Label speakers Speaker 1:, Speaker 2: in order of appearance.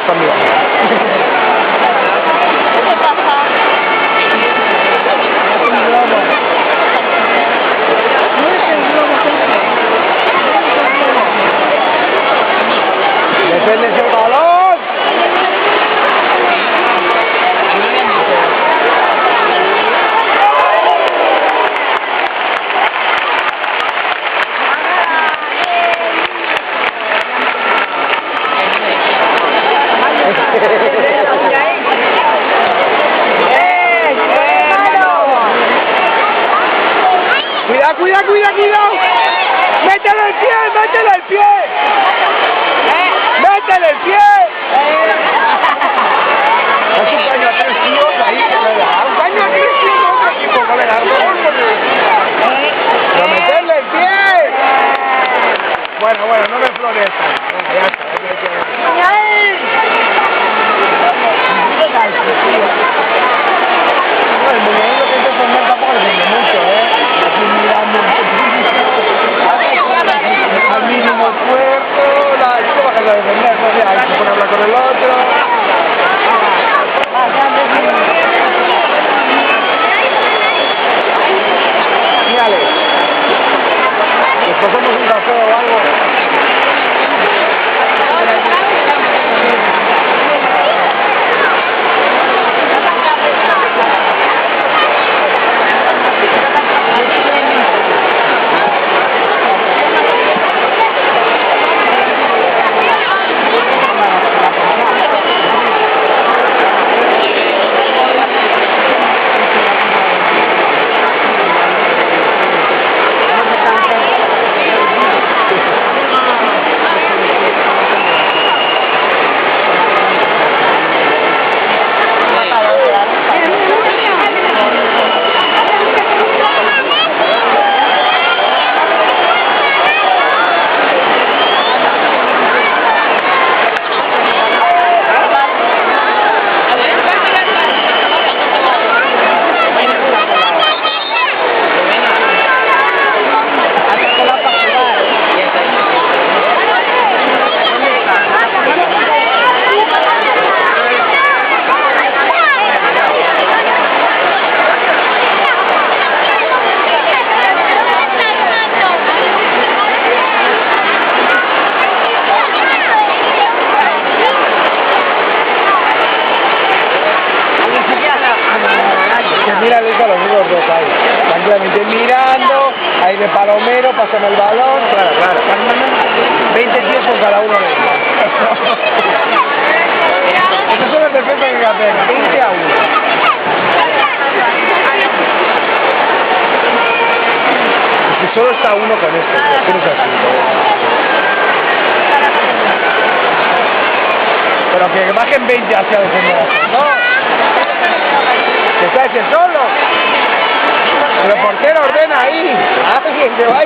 Speaker 1: también.
Speaker 2: ¿Qué pasa?
Speaker 1: ¡Defiendes el balón! Cuidado, cuidado, cuidado. Métele el pie, métele el pie. Métele el pie. Es un caño a 3 tíos ahí que me da. Un caño a 3 tíos de otro equipo, colega. Pero meterle el pie. Bueno, no me florestas. Ya está. El movimiento que se formó tampoco le vende mucho, aquí mirando al mínimo esfuerzo, esto va a quedar de defender, ¿no? Ya, hay que poner hablar con el otro. Mírale, nos cogemos un café o algo. Mírale a los dos ahí, tranquilamente mirando, ahí de palomero, pásame el balón, claro. 20 tíos con cada uno de ellos. Eso es lo perfecto que hay que hacer, 20 a 1. Es que solo está uno con esto, pero no es así. Pero que bajen 20 hacia defender. ¡No! ¡Que está ese solo! ¡El portero ordena ahí! ¡Alguien que vaya!